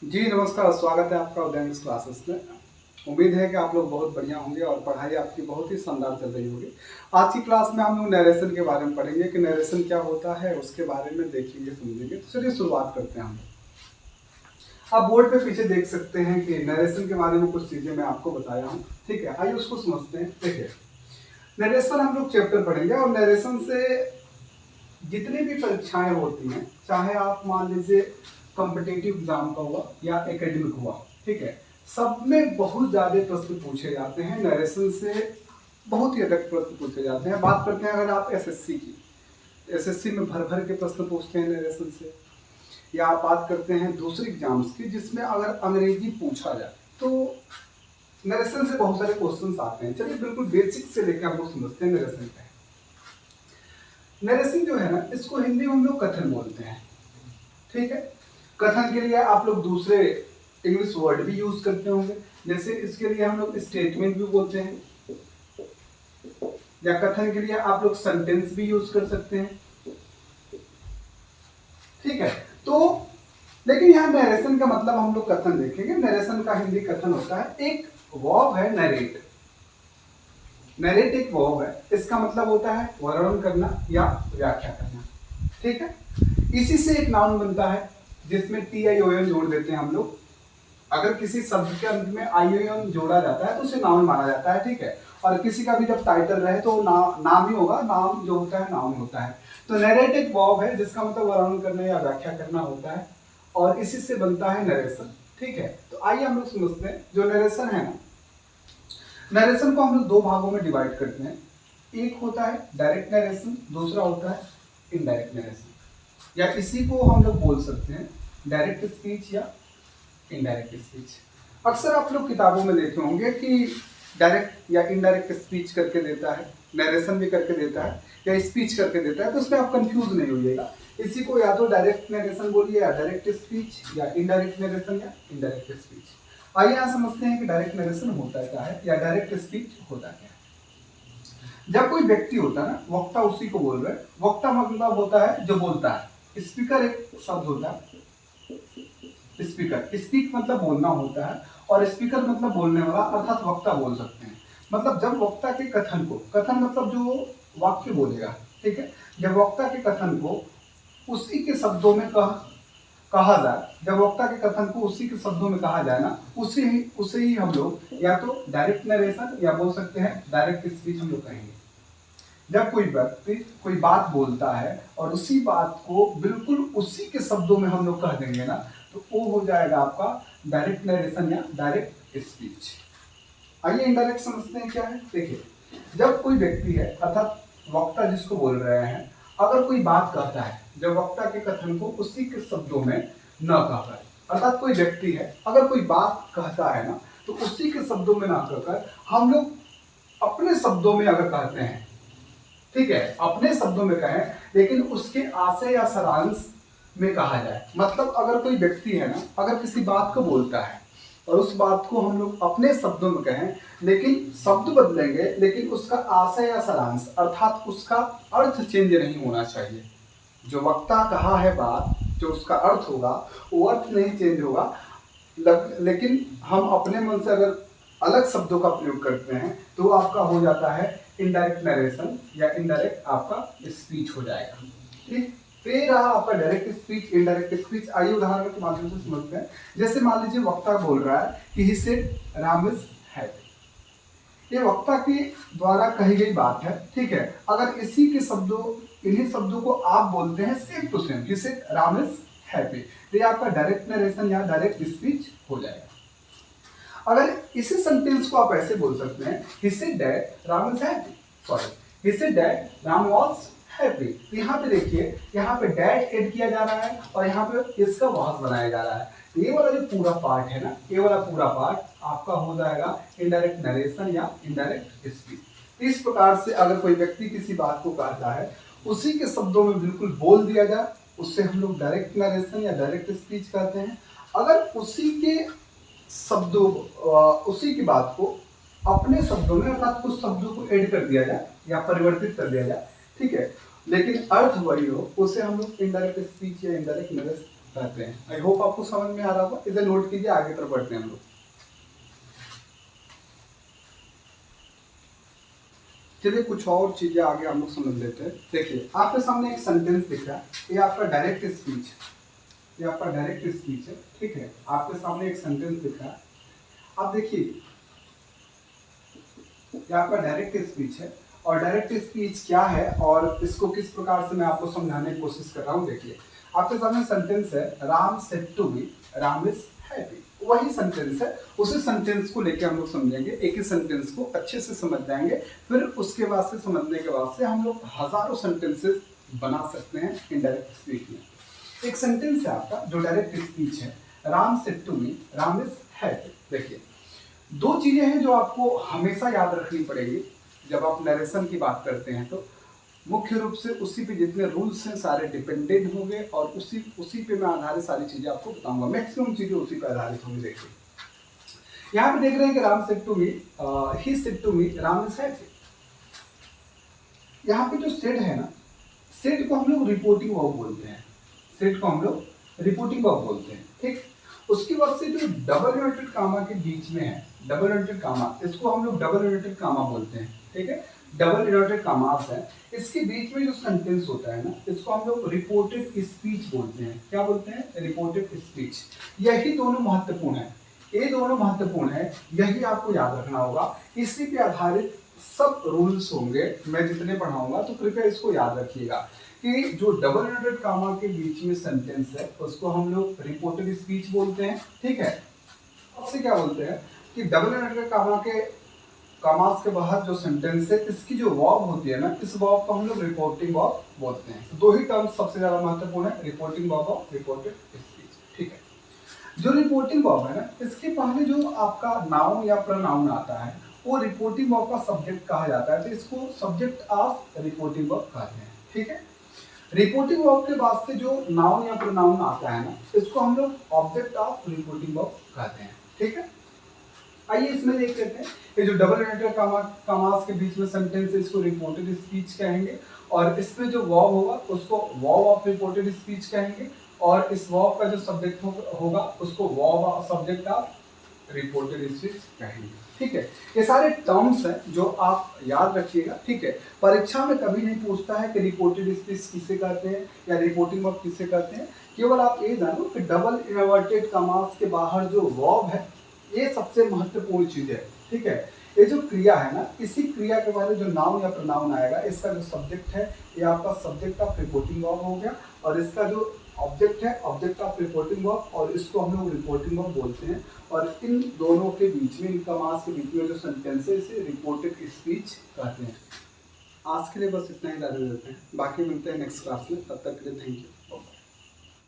जी नमस्कार, स्वागत है आपका उदयंश क्लासेस में। उम्मीद है कि आप लोग बहुत बढ़िया होंगे और पढ़ाई आपकी बहुत ही शानदार चल रही होगी। आज की क्लास में हम लोग नरेशन के बारे में पढ़ेंगे कि नरेशन क्या होता है, उसके बारे में देखेंगे समझेंगे। तो चलिए शुरुआत करते हैं हम लोग। आप बोर्ड पे पीछे देख सकते हैं कि नरेशन के बारे में कुछ चीज़ें मैं आपको बताया हूँ। ठीक है, आइए उसको समझते हैं। देखिए, नरेशन हम लोग चैप्टर पढ़ेंगे और नरेशन से जितनी भी परीक्षाएं होती हैं, चाहे आप मान लीजिए कॉम्पिटिटिव एग्जाम का हुआ या एकेडमिक हुआ, ठीक है, सब में बहुत ज़्यादा प्रश्न पूछे जाते हैं नरेशन से। बहुत ही अधिक प्रश्न पूछे जाते हैं। बात करते हैं अगर आप एसएससी की, एसएससी में भर भर के प्रश्न पूछते हैं नरेशन से। या आप बात करते हैं दूसरी एग्जाम्स की जिसमें अगर अंग्रेजी पूछा जाए तो नरेशन से बहुत सारे क्वेश्चन आते हैं। चलिए बिल्कुल बेसिक से लेकर हम लोग समझते हैं नरेशन का। नरेशन जो है ना, इसको हिंदी में हम लोग कथन बोलते हैं। ठीक है, कथन के लिए आप लोग दूसरे इंग्लिश वर्ड भी यूज करते होंगे। जैसे इसके लिए हम लोग स्टेटमेंट भी बोलते हैं, या कथन के लिए आप लोग सेंटेंस भी यूज कर सकते हैं। ठीक है, तो लेकिन यहाँ नरेशन का मतलब हम लोग कथन देखेंगे। नरेशन का हिंदी कथन होता है, एक वर्ब है नरेट। नरेट एक वर्ब है, इसका मतलब होता है वर्णन करना या व्याख्या करना। ठीक है, इसी से एक नाउन बनता है जिसमें टी आई ओ एन जोड़ देते हैं हम लोग। अगर किसी शब्द के अंत में आई ओ एन जोड़ा जाता है तो उसे नाउन माना जाता है। ठीक है, और किसी का भी जब टाइटल रहे तो नाम ही होगा। नाम जो होता है नाउन होता है। तो नरेट एक वर्ब है जिसका मतलब वर्णन करना या व्याख्या करना होता है, और इसी से बनता है नरेशन। ठीक है, तो आइए हम लोग समझते हैं जो नरेशन है ना, नरेशन को हम लोग दो भागों में डिवाइड करते हैं। एक होता है डायरेक्ट नरेशन, दूसरा होता है इनडायरेक्ट नरेशन, या इसी को हम लोग बोल सकते हैं डायरेक्ट स्पीच या इनडायरेक्ट स्पीच। अक्सर आप लोग किताबों में देखे होंगे कि डायरेक्ट या इनडायरेक्ट स्पीच करके देता है, नरेशन भी करके देता है, या स्पीच करके देता है। तो उसमें आप कंफ्यूज नहीं होइएगा। इसी को या तो डायरेक्ट नरेशन बोलिए या डायरेक्ट स्पीच, या इनडायरेक्ट नरेशन या इनडायरेक्ट स्पीच। आइए यहाँ समझते हैं कि डायरेक्ट नरेशन होता क्या है या डायरेक्ट स्पीच होता क्या है। जब कोई व्यक्ति होता है ना, वक्ता उसी को बोल रहे हैं। वक्ता मतलब होता है जो बोलता है। स्पीकर एक शब्द होता है, स्पीकर। स्पीक मतलब बोलना होता है, और स्पीकर मतलब बोलने वाला, अर्थात वक्ता बोल सकते हैं। मतलब जब वक्ता के कथन को, कथन मतलब जो वाक्य बोलेगा, ठीक है, जब वक्ता के कथन को उसी के शब्दों में कहा जाए, जब वक्ता के कथन को उसी के शब्दों में कहा जाए ना, उसे ही हम लोग या तो डायरेक्ट नरेशन या बोल सकते हैं डायरेक्ट स्पीच हम लोग कहेंगे। जब कोई व्यक्ति कोई बात बोलता है और उसी बात को बिल्कुल उसी के शब्दों में हम लोग कह देंगे ना, तो वो हो जाएगा आपका डायरेक्ट नरेशन या डायरेक्ट स्पीच। आइए इनडायरेक्ट समझते हैं क्या है। देखिए, जब कोई व्यक्ति है अर्थात वक्ता जिसको बोल रहे हैं, अगर कोई बात कहता है, जब वक्ता के कथन को उसी के शब्दों में न कहकर, अर्थात कोई व्यक्ति है अगर कोई बात कहता है ना, तो उसी के शब्दों में ना कहकर हम लोग अपने शब्दों में अगर कहते हैं, ठीक है, अपने शब्दों में कहें, लेकिन उसके आशय या सारांश में कहा जाए। मतलब अगर कोई व्यक्ति है ना, अगर किसी बात को बोलता है और उस बात को हम लोग अपने शब्दों में कहें, लेकिन शब्द बदलेंगे, लेकिन उसका आशय या सारांश अर्थात उसका अर्थ चेंज नहीं होना चाहिए। जो वक्ता कहा है बात, जो उसका अर्थ होगा वो अर्थ नहीं चेंज होगा। लेकिन हम अपने मन से अगर अलग शब्दों का प्रयोग करते हैं तो आपका हो जाता है इनडायरेक्ट नरेशन या इनडायरेक्ट आपका स्पीच हो जाएगा। ठीक, तो ये रहा आपका डायरेक्ट स्पीच, इनडायरेक्ट स्पीच। आइए उदाहरण के माध्यम से समझते हैं। जैसे मान लीजिए वक्ता बोल रहा है कि ही सेड राम इज हैप्पी। ये वक्ता के द्वारा कही गई बात है। ठीक है, अगर इसी के शब्दों, इन्हीं शब्दों को आप बोलते हैं same to same, he said Ram is happy, तो ये आपका डायरेक्ट नरेशन या डायरेक्ट स्पीच हो जाएगा। अगर इसी सेंटेंस को आप ऐसे बोल सकते हैं, he said that Ram is happy, sorry, he said that Ram was happy। तो यहाँ पे देखिए, यहाँ पे डैट ऐड किया जा रहा है और यहाँ पे इसका वास बनाया जा रहा है। तो ये वाला जो पूरा पार्ट है ना, ये वाला पूरा पार्ट आपका हो जाएगा इनडायरेक्ट नरेशन या इनडायरेक्ट स्पीच। इस प्रकार से अगर कोई व्यक्ति किसी बात को कहता है, उसी के शब्दों में बिल्कुल बोल दिया जाए, उससे हम लोग डायरेक्ट नरेशन या डायरेक्ट स्पीच कहते हैं। अगर उसी के शब्दों, उसी की बात को अपने शब्दों में अर्थात कुछ शब्दों को ऐड कर दिया जाए या परिवर्तित कर दिया जाए, ठीक है, लेकिन अर्थ वही हो, उसे हम लोग इनडायरेक्ट स्पीच या इनडायरेक्ट नरेशन कहते हैं। आई होप आपको समझ में आ रहा होगा। इसे नोट कीजिए, आगे तरफ बढ़ते हैं हम लोग। चलिए कुछ और चीजें आगे हम लोग समझ लेते हैं। देखिए आपके सामने एक सेंटेंस दिख रहा है, ये आपका डायरेक्ट स्पीच है, ये आपका डायरेक्ट स्पीच है, ठीक है। आपके सामने एक सेंटेंस दिख रहा है, आप देखिए ये आपका डायरेक्ट स्पीच है। और डायरेक्ट स्पीच क्या है और इसको किस प्रकार से मैं आपको समझाने की कोशिश कर रहा हूँ। देखिए आपके सामने सेंटेंस है, Ram said to me Ram is happy. वही सेंटेंस है, उसी सेंटेंस को लेके हम लोग समझेंगे, एक ही सेंटेंस को अच्छे से समझ जाएंगे। फिर उसके बाद से समझने के बाद से हम लोग हजारों सेंटेंसेस बना सकते हैं इनडायरेक्ट स्पीच में। एक सेंटेंस है आपका जो डायरेक्ट स्पीच है, Ram said to me Ram is happy. देखिए दो चीजें हैं जो आपको हमेशा याद रखनी पड़ेगी जब आप नरेशन की बात करते हैं। तो मुख्य रूप से उसी पे जितने रूल्स हैं सारे डिपेंडेंट होंगे और उसी पे मैं आधारित सारी चीजें आपको बताऊंगा। मैक्सिमम चीजें उसी पे आधारित होंगी। देखिए यहाँ पे देख रहे हैं कि Ram said to me, he said to me Ram is happy. यहाँ पे जो सेड है ना, सेड को हम लोग रिपोर्टिंग वर्ब बोलते हैं, सेड को हम लोग रिपोर्टिंग वर्ब बोलते हैं, ठीक। उसके बाद से जो डबल इन्वर्टेड कामा के बीच में है, डबल इन्वर्टेड कामा, इसको हम लोग डबल इन्वर्टेड कामा बोलते हैं, ठीक है। डबल इन्वर्टेड कामास है, इसके बीच में जो सेंटेंस होता है ना, इसको हम लोग रिपोर्टेड स्पीच बोलते हैं। क्या बोलते हैं? Reported speech. यही दोनों महत्वपूर्ण है, ये दोनों महत्वपूर्ण है, यही आपको याद रखना होगा। इसी पे आधारित सब रूल्स होंगे, मैं जितने पढ़ाऊंगा, तो कृपया इसको याद रखिएगा कि जो डबल इन्वर्टेड कामा के बीच में सेंटेंस है उसको हम लोग रिपोर्टेड स्पीच बोलते हैं, ठीक है। उससे क्या बोलते हैं कि डबल इन्वर्टेड कामा के कामास के बाहर जो सेंटेंस है, इसकी जो वर्ब होती है ना, इस वर्ब को हम लोग रिपोर्टिंग वर्ब बोलते हैं। तो दो ही टर्म्स सबसे ज्यादा महत्वपूर्ण है, रिपोर्टिंग वर्ब और रिपोर्टेड स्पीच, ठीक है। जो रिपोर्टिंग वर्ब है ना, इसके पहले जो आपका नाउन या प्रोनाउन आता है वो रिपोर्टिंग वर्ब का सब्जेक्ट कहा जाता है, तो इसको सब्जेक्ट ऑफ रिपोर्टिंग वर्ब कहते हैं, ठीक है। रिपोर्टिंग वर्ब के बाद से जो नाउन या प्रोनाउन आता है ना, इसको हम लोग ऑब्जेक्ट ऑफ रिपोर्टिंग वर्ब कहते हैं, ठीक है। आइए इसमें देख लेते हैं, ये जो डबल इन्वर्टेड कामास के बीच में सेंटेंस है इसको रिपोर्टेड स्पीच कहेंगे, और इसमें जो वर्ब होगा उसको वर्ब ऑफ रिपोर्टेड स्पीच कहेंगे, और इस वर्ब का जो सब्जेक्ट होगा उसको verb of subject of reported speech कहेंगे, ठीक है। ये सारे टर्म्स हैं जो आप याद रखिएगा, ठीक है। परीक्षा में कभी नहीं पूछता है कि रिपोर्टेड स्पीच किसे कहते हैं या रिपोर्टिंग वर्ब किसे कहते हैं, केवल आप ये जानो कि डबल इन्वर्टेड कामास के बाहर जो वर्ब है ये सबसे महत्वपूर्ण चीज है, ठीक है। ये जो क्रिया है ना, इसी क्रिया के बारे में जो नाउन या प्रोनाउन आएगा, इसका जो सब्जेक्ट है ये आपका सब्जेक्ट ऑफ रिपोर्टिंग वर्ब हो गया, और इसका जो ऑब्जेक्ट है ऑब्जेक्ट ऑफ रिपोर्टिंग वर्ब, और इसको हम लोग रिपोर्टिंग वर्ब बोलते हैं। और इन दोनों के बीच में, इन कामास के बीच में जो सेंटेंस है इसे रिपोर्टेड स्पीच कहते हैं। आज के लिए बस इतना ही जाने देते हैं, बाकी मिलते हैं नेक्स्ट क्लास में, तब तक के लिए थैंक यू।